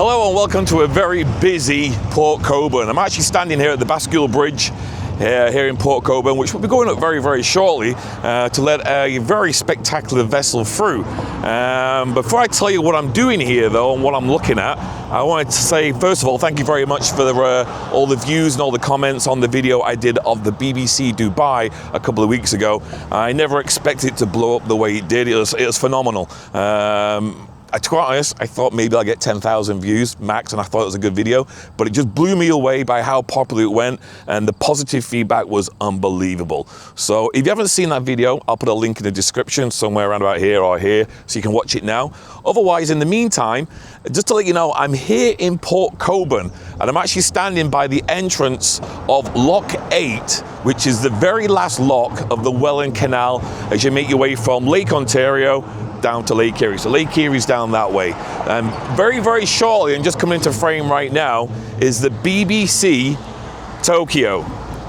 Hello and welcome to a very busy Port Colborne. I'm actually standing here at the Bascule Bridge here in Port Colborne, which will be going up very, very shortly to let a very spectacular vessel through. Before I tell you what I'm doing here though and what I'm looking at, I wanted to say, first of all, thank you very much for all the views and all the comments on the video I did of the BBC Dubai a couple of weeks ago. I never expected it to blow up the way it did. It was phenomenal. To be quite honest, I thought maybe I'd get 10,000 views max, and I thought it was a good video, but it just blew me away by how popular it went, and the positive feedback was unbelievable. So if you haven't seen that video, I'll put a link in the description somewhere around about here or here, so you can watch it now. Otherwise, in the meantime, just to let you know, I'm here in Port Colborne, and I'm actually standing by the entrance of Lock 8, which is the very last lock of the Welland Canal as you make your way from Lake Ontario down to Lake Erie. So Lake Erie's down that way. And very, very shortly, and just coming into frame right now, is the BBC Tokyo.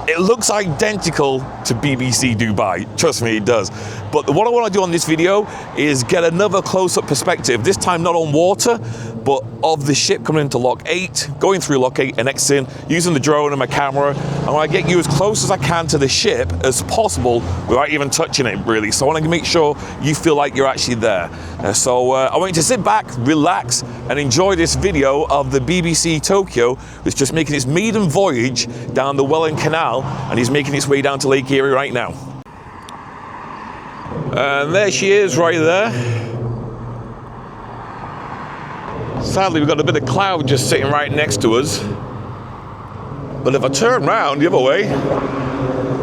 It looks identical to BBC Dubai. Trust me, it does. But what I want to do on this video is get another close-up perspective, this time not on water, but of the ship coming into Lock 8, going through Lock 8 and exiting, using the drone and my camera. I want to get you as close as I can to the ship as possible without even touching it, really. So I want to make sure you feel like you're actually there. I want you to sit back, relax, and enjoy this video of the BBC Tokyo, which is just making its maiden voyage down the Welland Canal, and he's making its way down to Lake Erie right now. And there she is right there. Sadly, we've got a bit of cloud just sitting right next to us. But if I turn around the other way,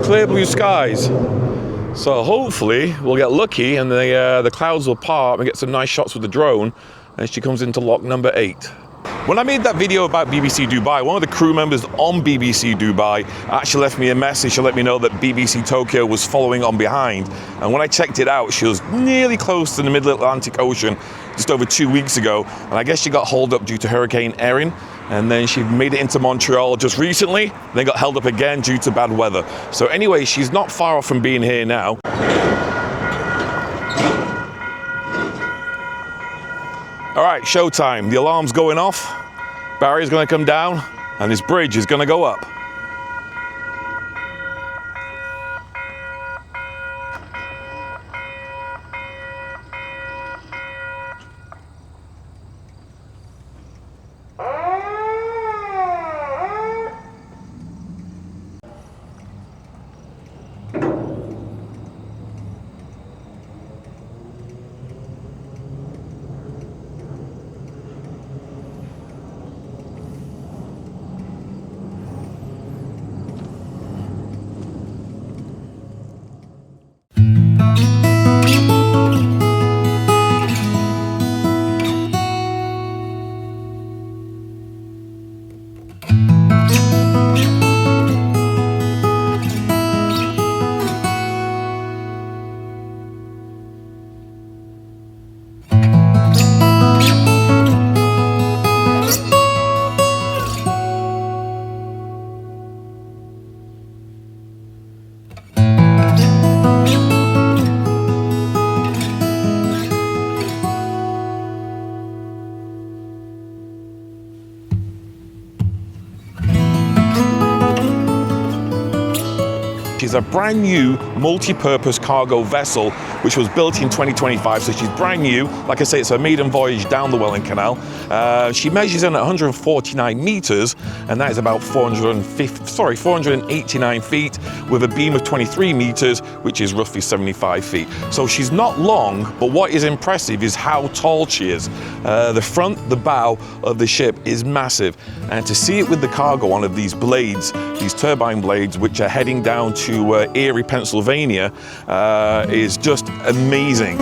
clear blue skies. So hopefully we'll get lucky and the clouds will part and get some nice shots with the drone as she comes into lock number 8. When I made that video about BBC Dubai, one of the crew members on BBC Dubai actually left me a message to let me know that BBC Tokyo was following on behind. And when I checked it out, she was nearly close to the Middle Atlantic Ocean just over 2 weeks ago. And I guess she got hauled up due to Hurricane Erie. And then she made it into Montreal just recently, then got held up again due to bad weather. So anyway, she's not far off from being here now. All right, showtime. The alarm's going off, barrier's gonna come down, and this bridge is gonna go up. She's a brand new multi-purpose cargo vessel which was built in 2025, so she's brand new. Like I say, it's her maiden voyage down the Welland Canal. She measures in at 149 meters, and that is about 489 feet, with a beam of 23 meters, which is roughly 75 feet. So she's not long, but what is impressive is how tall she is. The front, the bow of the ship is massive, and to see it with the cargo on of these blades, these turbine blades, which are heading down to Erie, Pennsylvania, is just amazing.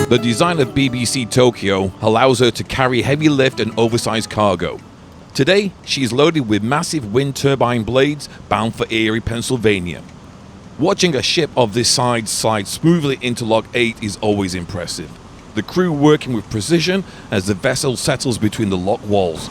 The design of BBC Tokyo allows her to carry heavy lift and oversized cargo. Today, she is loaded with massive wind turbine blades bound for Erie, Pennsylvania. Watching a ship of this size slide smoothly into Lock 8 is always impressive. The crew working with precision as the vessel settles between the lock walls.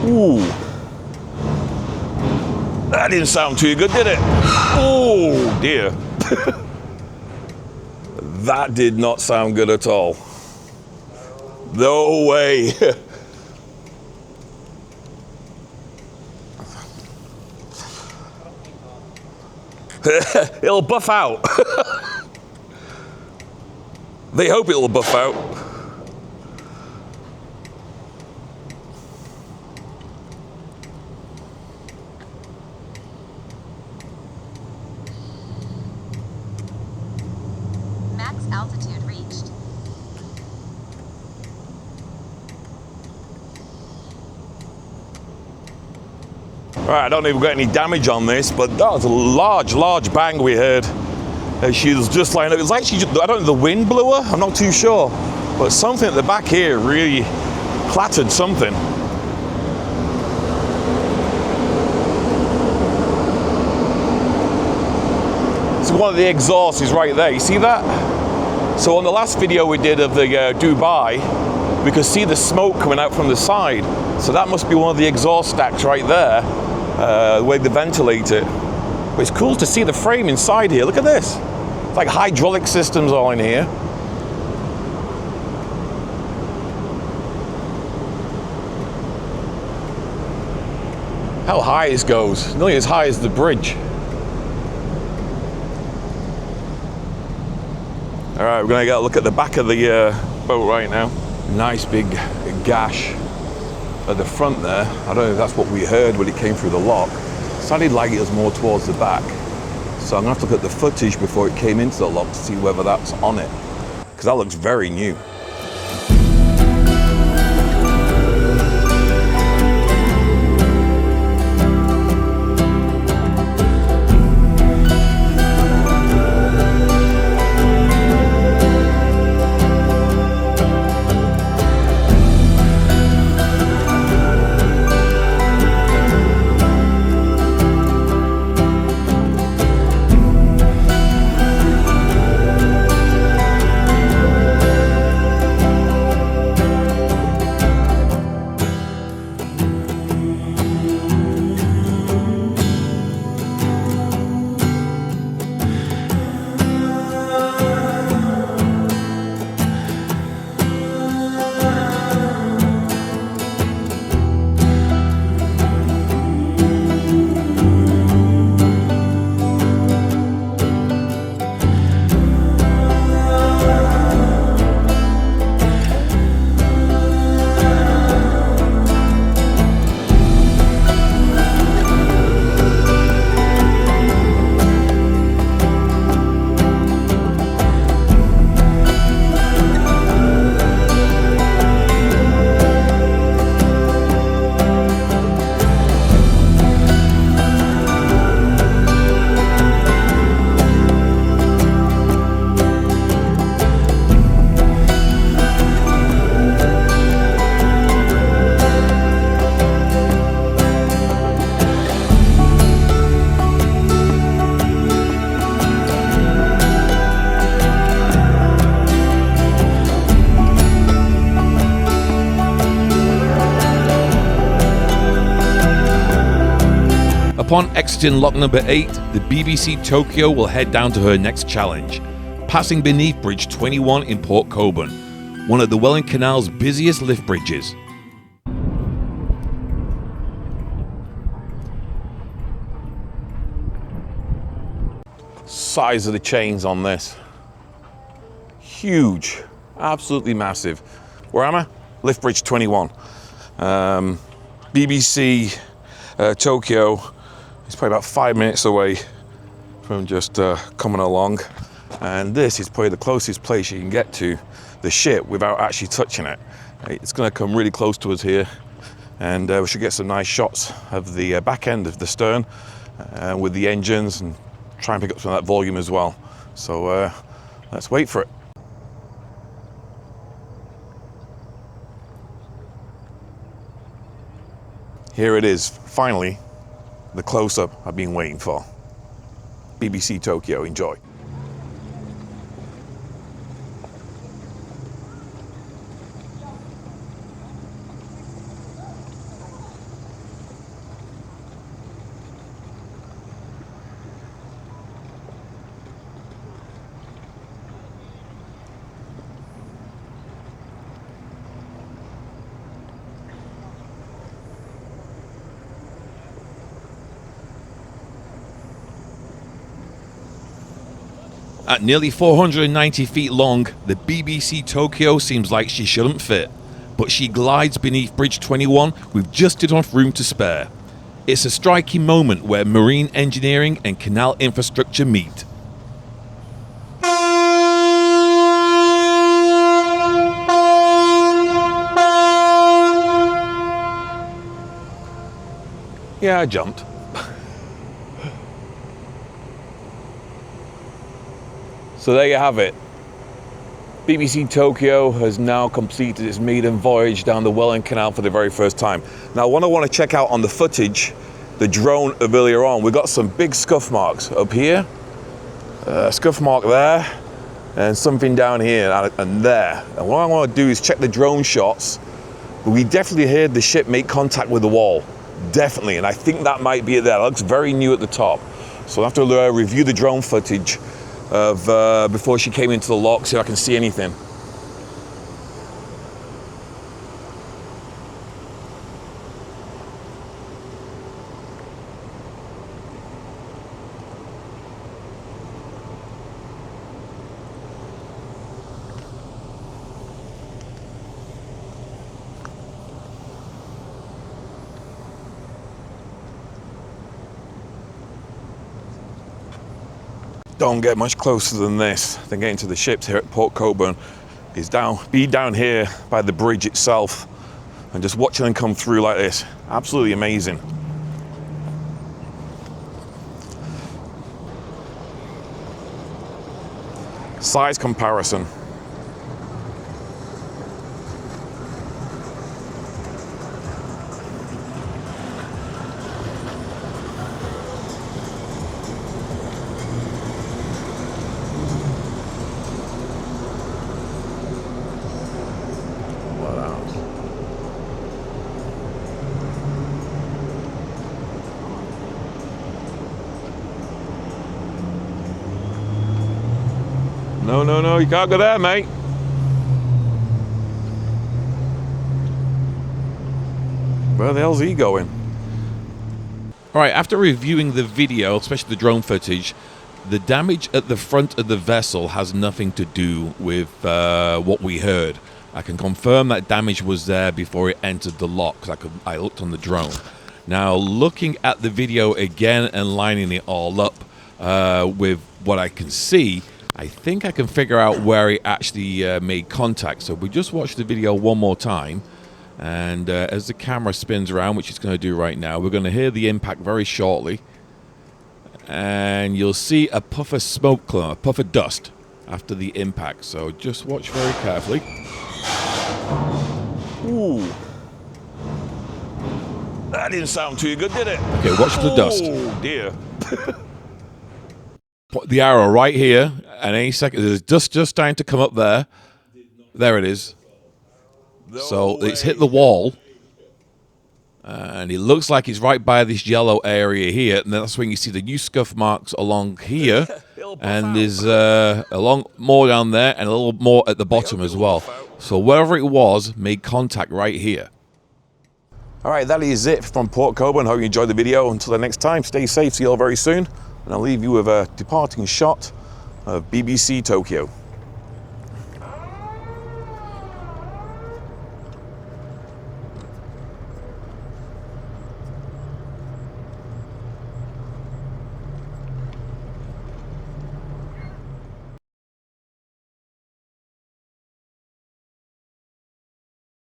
Ooh. That didn't sound too good, did it? Oh dear. That did not sound good at all. No way. It'll buff out. They hope it'll buff out. Max altitude reached. Right, I don't know if we've got any damage on this, but that was a large bang we heard. She was just lining up. It was like I don't know, the wind blew her? I'm not too sure. But something at the back here really clattered something. So one of the exhausts is right there. You see that? So on the last video we did of the Dubai, we could see the smoke coming out from the side. So that must be one of the exhaust stacks right there, the way they ventilate it. But it's cool to see the frame inside here. Look at this. It's like hydraulic systems all in here. How high this goes. Nearly as high as the bridge. All right, we're gonna get a look at the back of the boat right now. Nice big gash at the front there. I don't know if that's what we heard when it came through the lock. Sounded like it was more towards the back. So I'm gonna have to look at the footage before it came into the lock to see whether that's on it. Because that looks very new. Upon exiting lock number 8, the BBC Tokyo will head down to her next challenge, passing beneath Bridge 21 in Port Colborne, one of the Welland Canal's busiest lift bridges. Size of the chains on this. Huge, absolutely massive. Where am I? Lift Bridge 21. BBC Tokyo is probably about 5 minutes away from just coming along. And this is probably the closest place you can get to the ship without actually touching it. It's going to come really close to us here, and we should get some nice shots of the back end of the stern with the engines, and try and pick up some of that volume as well. So let's wait for it. Here it is, finally, the close-up I've been waiting for. BBC Tokyo, enjoy. At nearly 490 feet long, the BBC Tokyo seems like she shouldn't fit, but she glides beneath Bridge 21 with just enough room to spare. It's a striking moment where marine engineering and canal infrastructure meet. Yeah, I jumped. So there you have it. BBC Tokyo has now completed its maiden voyage down the Welland Canal for the very first time. Now, what I want to check out on the footage, the drone of earlier on, we've got some big scuff marks up here, scuff mark there, and something down here and there. And what I want to do is check the drone shots. We definitely heard the ship make contact with the wall, definitely, and I think that might be it there. It looks very new at the top. So I'll have to review the drone footage of before she came into the lock, so I can see anything. Don't get much closer than this. Then getting to the ships here at Port Colborne is be down here by the bridge itself, and just watching them come through like this, absolutely amazing. Size comparison. No, you can't go there, mate. Where the hell's he going? Alright, after reviewing the video, especially the drone footage, the damage at the front of the vessel has nothing to do with what we heard. I can confirm that damage was there before it entered the lock, because I looked on the drone. Now, looking at the video again and lining it all up with what I can see, I think I can figure out where it actually made contact. So we just watch the video one more time, and as the camera spins around, which it's going to do right now, we're going to hear the impact very shortly, and you'll see a puff of smoke cloud, a puff of dust after the impact. So just watch very carefully. Ooh, that didn't sound too good, did it? Okay, watch the dust. Oh dear. Put the arrow right here, and any second there's dust just starting to come up there. There it is. So it's hit the wall, And it looks like it's right by this yellow area here, and that's when you see the new scuff marks along here, and there's a lot more down there and a little more at the bottom as well. So wherever it was made contact right here. All right, that is it from Port Colborne. Hope you enjoyed the video. Until the next time, stay safe. See you all very soon. And I'll leave you with a departing shot of BBC Tokyo.